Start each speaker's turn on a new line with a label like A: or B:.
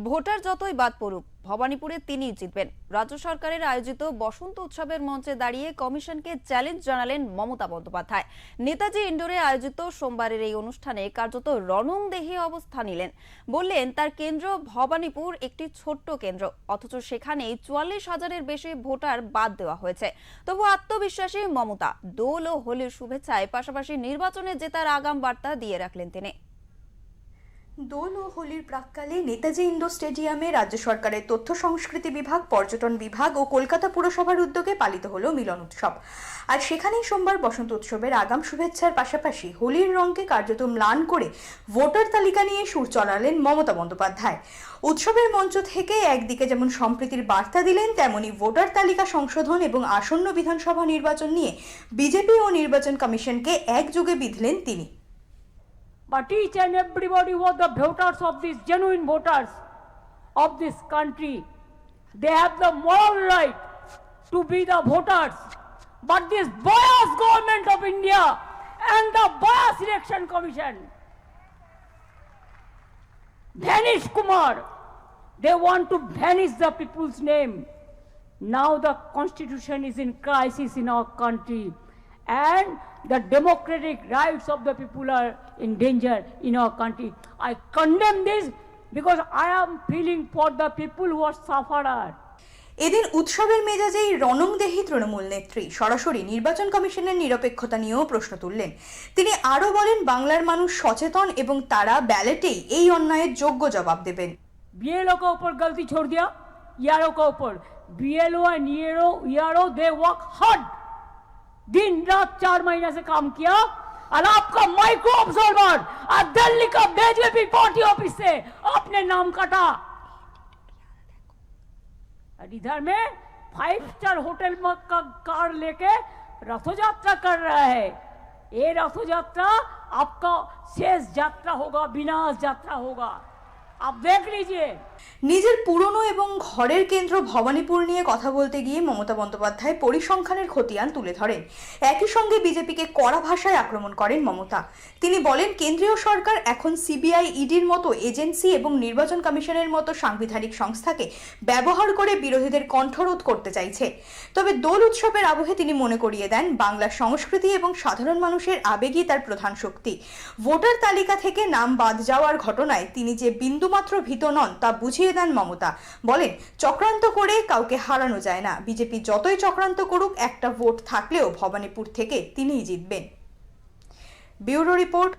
A: Voter যতই বাদ পড়ুক, ভবানীপুরে তিনিই জিতবেন। রাজ্য সরকারের আয়োজিত বসন্ত উৎসবের মঞ্চে দাঁড়িয়ে কমিশনকে চ্যালেঞ্জ জানালেন মমতা বন্দ্যোপাধ্যায়। নেতাজি ইন্ডোরে আয়োজিত সোমবারের এই অনুষ্ঠানে কার্যত রণংদেহী অবস্থা নিলেন। বললেন তার কেন্দ্র ভবানীপুর একটি ছোট্ট কেন্দ্র, অথচ সেখানেই 44,000-এর বেশি ভোটার বাদ দেওয়া হয়েছে। তবু আত্মবিশ্বাসী মমতা দোল ও হোলির শুভেচ্ছায় পাশাপাশি নির্বাচনে জেতার আগাম বার্তা দিয়ে রাখলেন তিনি।
B: দোল ও হোলির প্রাক্কালে নেতাজি ইন্ডোর স্টেডিয়ামে রাজ্য সরকারের তথ্য সংস্কৃতি বিভাগ, পর্যটন বিভাগ ও কলকাতা পুরসভার উদ্যোগে পালিত হলো মিলন উৎসব। আর সেখানেই সোমবার বসন্ত উৎসবের আগাম শুভেচ্ছার পাশাপাশি হোলির রঙকে কার্যত ম্লান করে ভোটার তালিকা নিয়ে সুর চড়ালেন মমতা বন্দ্যোপাধ্যায়। উৎসবের মঞ্চ থেকে একদিকে যেমন সম্প্রীতির বার্তা দিলেন, তেমনি ভোটার তালিকা সংশোধন এবং আসন্ন বিধানসভা নির্বাচন নিয়ে বিজেপি ও নির্বাচন কমিশনকে একযোগে বিঁধলেন তিনি।
C: But each and everybody was the voters of these genuine voters of this country. They have the moral right to be the voters. But this biased government of India and the biased election commission, vanish Kumar, they want to vanish the people's name. Now the constitution is in crisis in our country, and the democratic rights of the people are in danger in our country. I condemn this because I am feeling for the people who are sufferer.
B: এদিন উৎসবের মেজাজেই রণংদেহী তৃণমূল নেত্রী সরাসরি নির্বাচন কমিশনের নিরপেক্ষতা নিয়েও প্রশ্ন তুললেন। তিনি আরও বলেন, বাংলার মানুষ সচেতন এবং তারা ব্যালটেই এই অন্যায়ের যোগ্য জবাব দেবেন।
C: BLO का ऊपर गलती छोड़ दिया, ERO का ऊपर। BLO and ERO they work hard, दिन रात 4 महीने से काम किया, और आपका माइक्रो ऑब्जर्वर और दिल्ली का बीजेपी पार्टी ऑफिस से आपने नाम काटा। और इधर में 5 स्टार होटल का कार लेके रथ यात्रा कर रहा है। ये रथ यात्रा आपका शेष यात्रा होगा, विनाश यात्रा होगा। आप देख लीजिए।
B: নিজের পুরনো এবং ঘরের কেন্দ্র ভবানীপুর নিয়ে কথা বলতে গিয়ে মমতা বন্দ্যোপাধ্যায় পরিসংখ্যানের খতিয়ান তুলে ধরেন। একই সঙ্গে বিজেপিকে কড়া ভাষায় আক্রমণ করেন মমতা। তিনি বলেন, কেন্দ্রীয় সরকার এখন সিবিআই, ইডির মতো এজেন্সি এবং নির্বাচন কমিশনের মতো সাংবিধানিক সংস্থাকে ব্যবহার করে বিরোধীদের কণ্ঠরোধ করতে চাইছে। তবে দোল উৎসবের আবহে তিনি মনে করিয়ে দেন, বাংলার সংস্কৃতি এবং সাধারণ মানুষের আবেগই তার প্রধান শক্তি। ভোটার তালিকা থেকে নাম বাদ যাওয়ার ঘটনায় তিনি যে বিন্দুমাত্র ভীত নন তা বুঝিয়ে দেন মমতা। বলেন, চক্রান্ত করে কাউকে হারানো যায় না। বিজেপি যতই চক্রান্ত করুক, একটা ভোট থাকলেও ভবানীপুর থেকে তিনিই জিতবেন। Bureau report.